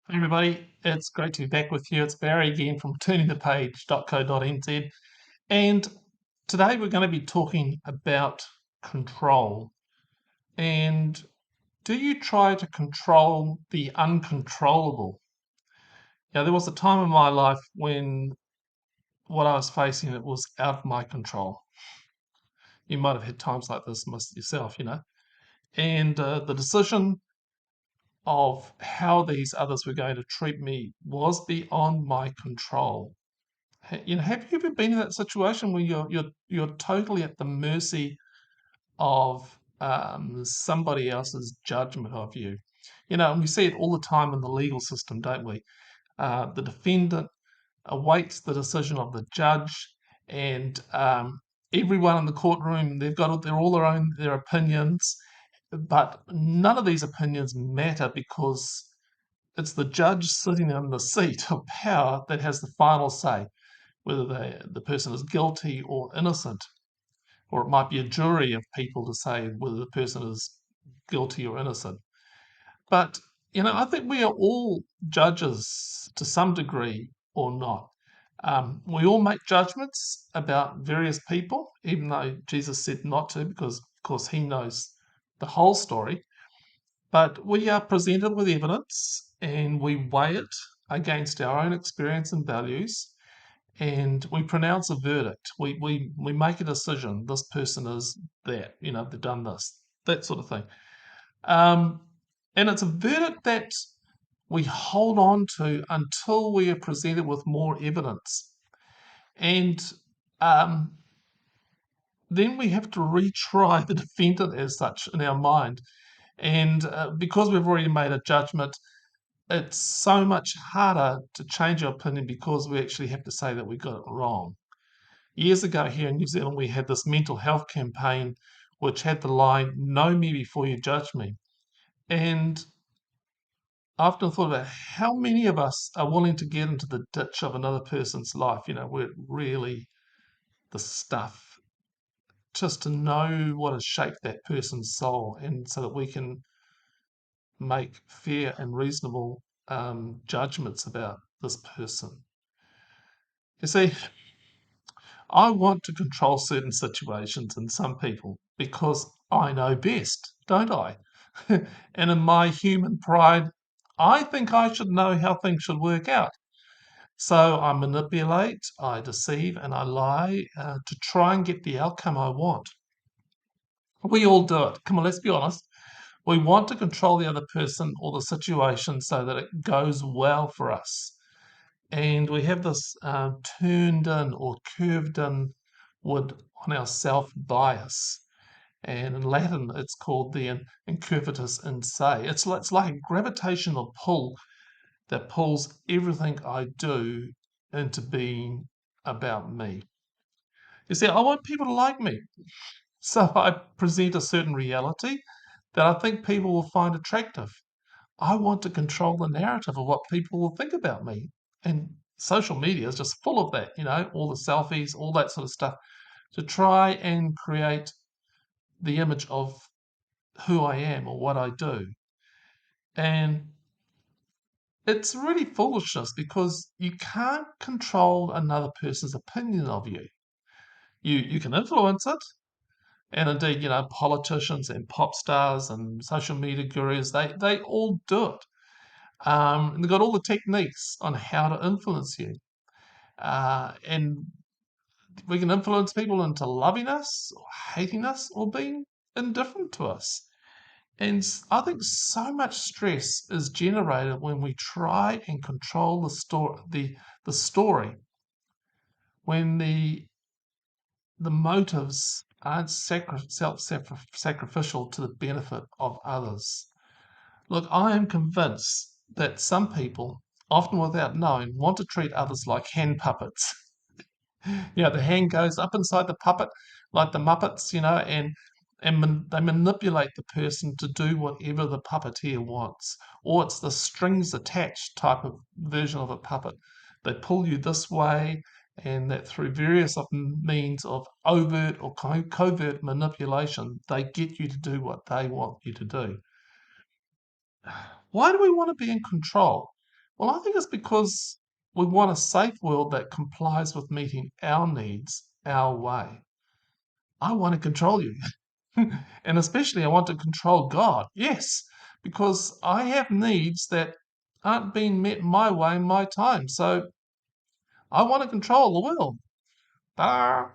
Hey everybody, it's great to be back with you. It's Barry again from turningthepage.co.nz, and today we're going to be talking about control. And do you try to control the uncontrollable? Now, there was a time in my life when what I was facing it was out of my control. You might have had times like this yourself. And the decision of how these others were going to treat me was beyond my control. Have you ever been in that situation where you're totally at the mercy of somebody else's judgment of you? And we see it all the time in the legal system, don't we? The defendant awaits the decision of the judge, and everyone in the courtroom they're all their opinions, but none of these opinions matter because it's the judge sitting in the seat of power that has the final say whether the person is guilty or innocent, or it might be a jury of people to say whether the person is guilty or innocent. But, I think we are all judges to some degree or not. We all make judgments about various people, even though Jesus said not to, because, of course, he knows the whole story. But we are presented with evidence and we weigh it against our own experience and values, and we pronounce a verdict. We make a decision. This person is that. They've done this, that sort of thing. Um, and it's a verdict that we hold on to until we are presented with more evidence. And um, then we have to retry the defendant as such in our mind. And because we've already made a judgment, it's so much harder to change our opinion because we actually have to say that we got it wrong. Years ago here in New Zealand, we had this mental health campaign which had the line, "Know me before you judge me." And I often thought about how many of us are willing to get into the ditch of another person's life, where really the stuff, just to know what has shaped that person's soul, and so that we can make fair and reasonable judgments about this person. You see, I want to control certain situations and some people because I know best, don't I? And in my human pride, I think I should know how things should work out. So I manipulate, I deceive, and I lie to try and get the outcome I want. We all do it. Come on, let's be honest. We want to control the other person or the situation so that it goes well for us. And we have this turned in or curved in wood on our self bias. And in Latin, it's called the incurvatus in se. It's like a gravitational pull that pulls everything I do into being about me. You see, I want people to like me. So I present a certain reality that I think people will find attractive. I want to control the narrative of what people will think about me. And social media is just full of that, all the selfies, all that sort of stuff, to try and create the image of who I am or what I do. And it's really foolishness because you can't control another person's opinion of you. You can influence it. And indeed, politicians and pop stars and social media gurus, they all do it. And they've got all the techniques on how to influence you. And we can influence people into loving us or hating us or being indifferent to us. And I think so much stress is generated when we try and control the story, when the motives aren't self-sacrificial to the benefit of others. Look, I am convinced that some people, often without knowing, want to treat others like hand puppets. The hand goes up inside the puppet like the Muppets, they manipulate the person to do whatever the puppeteer wants. Or it's the strings attached type of version of a puppet. They pull you this way, and that through various of means of overt or covert manipulation, they get you to do what they want you to do. Why do we want to be in control? Well, I think it's because we want a safe world that complies with meeting our needs our way. I want to control you. And especially, I want to control God. Yes, because I have needs that aren't being met my way in my time. So I want to control the world. Ah.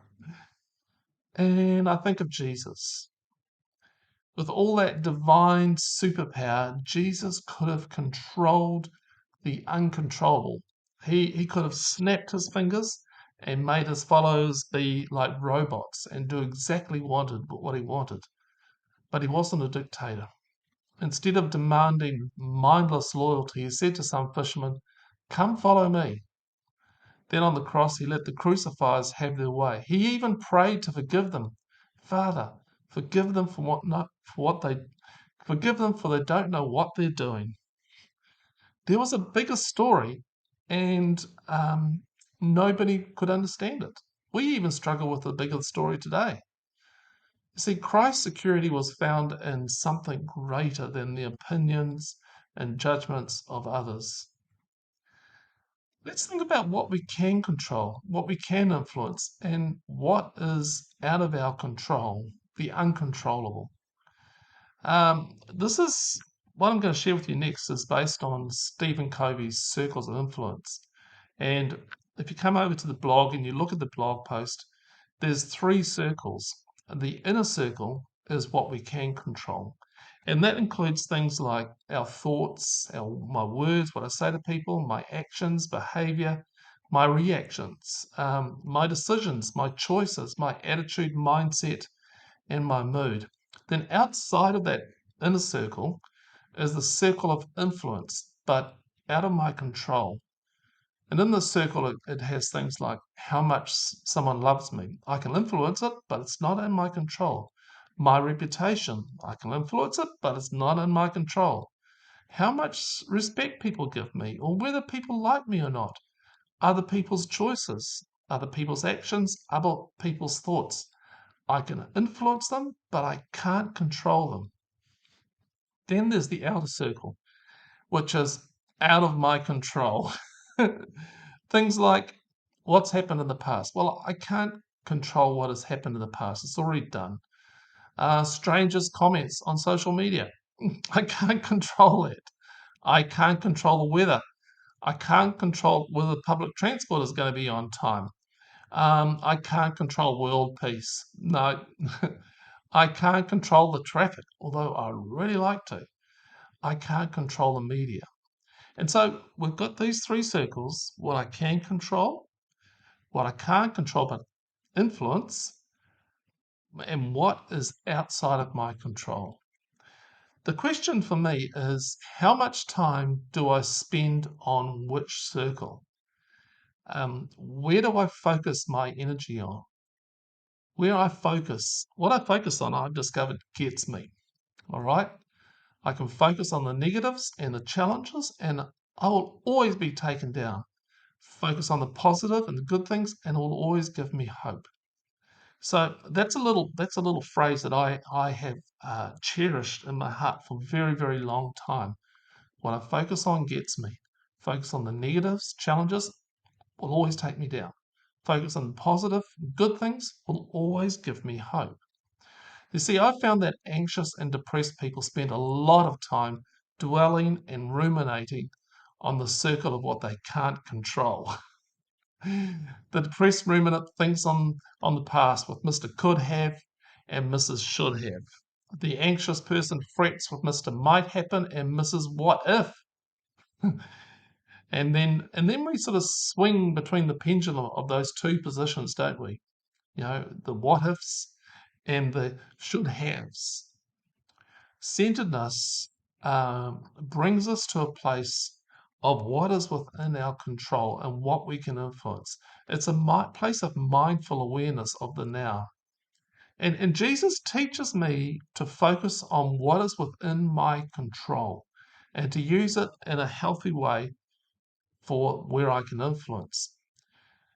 And I think of Jesus. With all that divine superpower, Jesus could have controlled the uncontrollable. He could have snapped his fingers and made his followers be like robots and do exactly what he wanted. But he wasn't a dictator. Instead of demanding mindless loyalty, he said to some fishermen, "Come follow me." Then on the cross, he let the crucifiers have their way. He even prayed to forgive them. "Father, forgive them for what they forgive them, for they don't know what they're doing." There was a bigger story, and nobody could understand it. We even struggle with the bigger story today. You see, Christ's security was found in something greater than the opinions and judgments of others. Let's think about what we can control, what we can influence, and what is out of our control, the uncontrollable. This is what I'm going to share with you next is based on Stephen Covey's Circles of Influence. And if you come over to the blog and you look at the blog post, there's three circles. The inner circle is what we can control. And that includes things like our thoughts, my words, what I say to people, my actions, behavior, my reactions, my decisions, my choices, my attitude, mindset, and my mood. Then outside of that inner circle is the circle of influence, but out of my control. And in this circle, it has things like how much someone loves me. I can influence it, but it's not in my control. My reputation, I can influence it, but it's not in my control. How much respect people give me, or whether people like me or not. Other people's choices, other people's actions, other people's thoughts. I can influence them, but I can't control them. Then there's the outer circle, which is out of my control. Things like what's happened in the past. Well, I can't control what has happened in the past. It's already done. Strangers' comments on social media. I can't control it. I can't control the weather. I can't control whether public transport is going to be on time. I can't control world peace. No, I can't control the traffic, although I really like to. I can't control the media. And so we've got these three circles, what I can control, what I can't control but influence, and what is outside of my control. The question for me is how much time do I spend on which circle? Where do I focus my energy on? What I focus on, I've discovered gets me. All right? I can focus on the negatives and the challenges, and I will always be taken down. Focus on the positive and the good things, and it will always give me hope. So that's a little phrase that I have cherished in my heart for a very, very long time. What I focus on gets me. Focus on the negatives, challenges will always take me down. Focus on the positive, good things will always give me hope. You see, I found that anxious and depressed people spend a lot of time dwelling and ruminating on the circle of what they can't control. The depressed ruminant thinks on the past with Mr. Could Have and Mrs. Should Have. The anxious person frets with Mr. Might Happen and Mrs. What If. And then we sort of swing between the pendulum of those two positions, don't we? The what ifs and the should haves. Centeredness brings us to a place of what is within our control and what we can influence. It's a place of mindful awareness of the now. And Jesus teaches me to focus on what is within my control and to use it in a healthy way for where I can influence.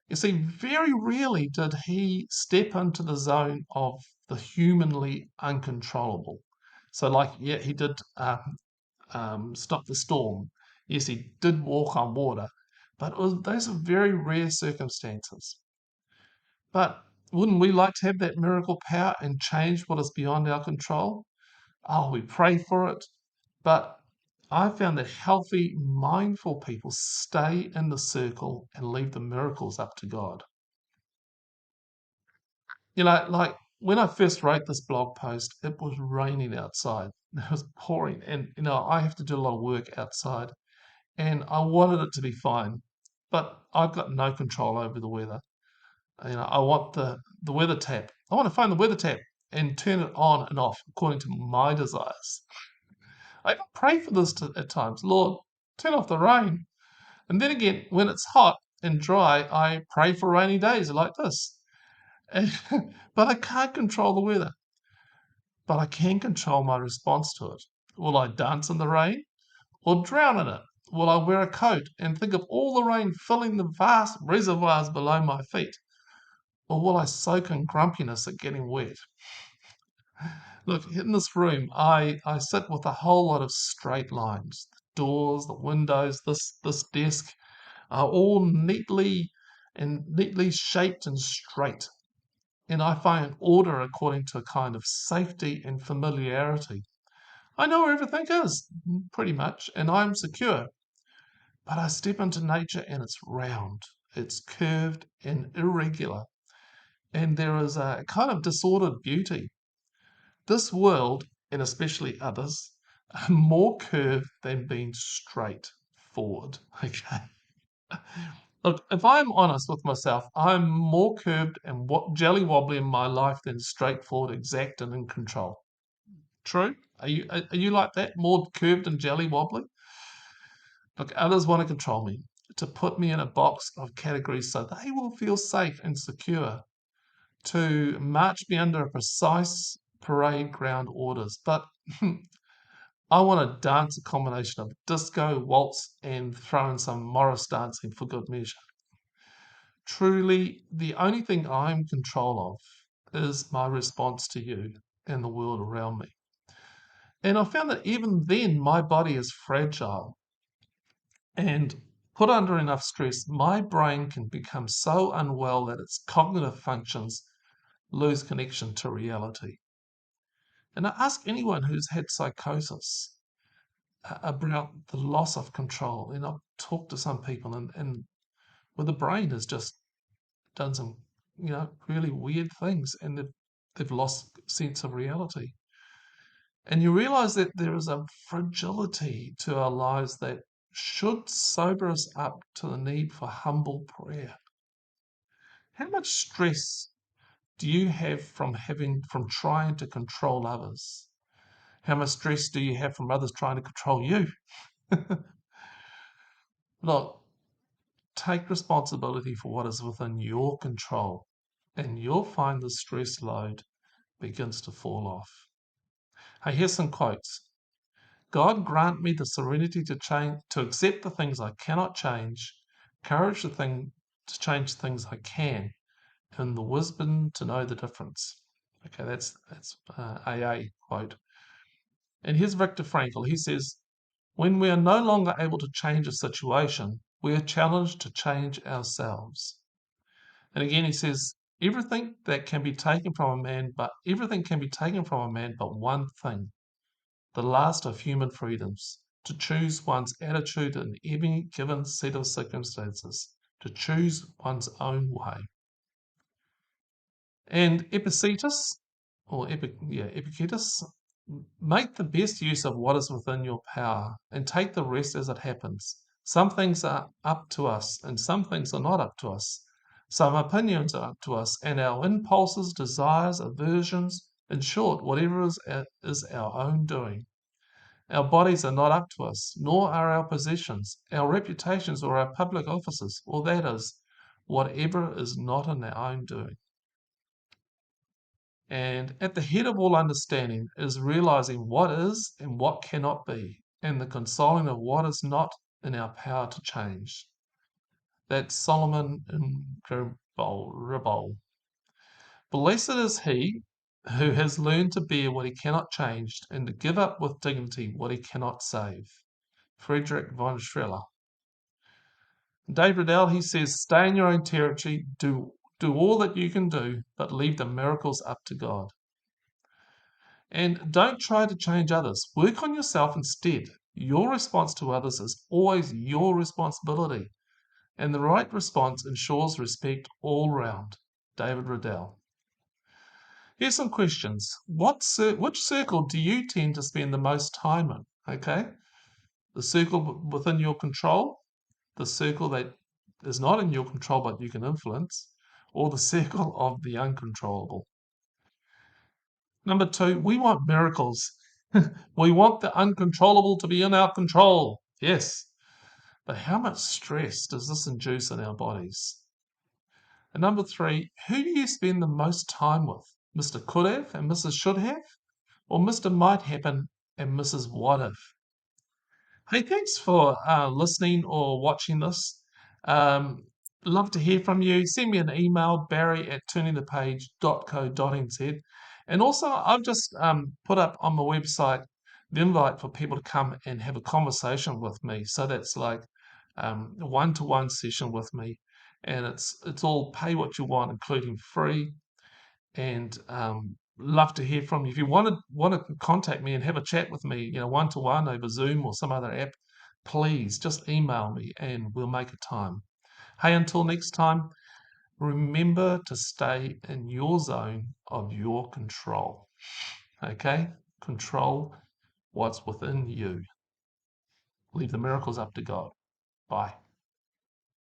You see, very rarely did he step into the zone of the humanly uncontrollable. So, like, yeah, he did stop the storm. Yes, he did walk on water, but those are very rare circumstances. But wouldn't we like to have that miracle power and change what is beyond our control? Oh, we pray for it. But I found that healthy, mindful people stay in the circle and leave the miracles up to God. Like when I first wrote this blog post, it was raining outside. It was pouring, and I have to do a lot of work outside, and I wanted it to be fine, but I've got no control over the weather. I want the weather tap. I want to find the weather tap and turn it on and off according to my desires. I even pray for this at times. Lord, turn off the rain. And then again, when it's hot and dry, I pray for rainy days like this. But I can't control the weather. But I can control my response to it. Will I dance in the rain or drown in it? Will I wear a coat and think of all the rain filling the vast reservoirs below my feet? Or will I soak in grumpiness at getting wet? Look, in this room, I sit with a whole lot of straight lines. The doors, the windows, this desk are all neatly shaped and straight. And I find order according to a kind of safety and familiarity. I know where everything is, pretty much, and I'm secure. But I step into nature and it's round, it's curved and irregular, and there is a kind of disordered beauty. This world, and especially others, are more curved than being straight forward. Okay. Look, if I'm honest with myself, I'm more curved and jelly wobbly in my life than straightforward, exact, and in control. True? Are you like that? More curved and jelly wobbly? Look, others want to control me, to put me in a box of categories so they will feel safe and secure, to march me under a precise parade ground orders. But I want to dance a combination of disco, waltz, and throw in some Morris dancing for good measure. Truly, the only thing I'm in control of is my response to you and the world around me. And I found that even then, my body is fragile. And put under enough stress, my brain can become so unwell that its cognitive functions lose connection to reality. And I ask anyone who's had psychosis about the loss of control. And I've talked to some people, and where the brain has just done some, really weird things, and they've lost sense of reality. And you realize that there is a fragility to our lives that should sober us up to the need for humble prayer. How much stress do you have from trying to control others? How much stress do you have from others trying to control you? Look, take responsibility for what is within your control, and you'll find the stress load begins to fall off. Hey, here's some quotes. God grant me the serenity to accept the things I cannot change, courage to change things I can, and the wisdom to know the difference. Okay, that's AA quote. And here's Viktor Frankl. He says, when we are no longer able to change a situation, we are challenged to change ourselves. And again, he says, everything can be taken from a man but one thing, the last of human freedoms, to choose one's attitude in any given set of circumstances, to choose one's own way. And Epictetus, make the best use of what is within your power and take the rest as it happens. Some things are up to us and some things are not up to us. Some opinions are up to us, and our impulses, desires, aversions, in short, whatever is our own doing. Our bodies are not up to us, nor are our possessions, our reputations, or our public offices, or that is, whatever is not in our own doing. And at the head of all understanding is realizing what is and what cannot be, and the consoling of what is not in our power to change. That's Solomon in Ribble. Blessed is he who has learned to bear what he cannot change and to give up with dignity what he cannot save. Friedrich von Schiller. Dave Riddell, he says, stay in your own territory, do all that you can do, but leave the miracles up to God. And don't try to change others. Work on yourself instead. Your response to others is always your responsibility. And the right response ensures respect all round. David Riddell. Here's some questions. Which circle do you tend to spend the most time in? Okay. The circle within your control, the circle that is not in your control but you can influence, or the circle of the uncontrollable. Number 2, we want miracles. We want the uncontrollable to be in our control. Yes. But how much stress does this induce in our bodies? And number 3, who do you spend the most time with? Mr. Could have and Mrs. Should have? Or Mr. Might happen and Mrs. What if? Hey, thanks for listening or watching this. Um, Love to hear from you. Send me an email, barry@turningthepage.co.nz. And also, I've just put up on my website the invite for people to come and have a conversation with me. So that's like a one-to-one session with me. And it's all pay what you want, including free. And love to hear from you. If you want to contact me and have a chat with me, one to one over Zoom or some other app, please just email me and we'll make a time. Hey, until next time, remember to stay in your zone of your control. Okay? Control what's within you. Leave the miracles up to God. Bye.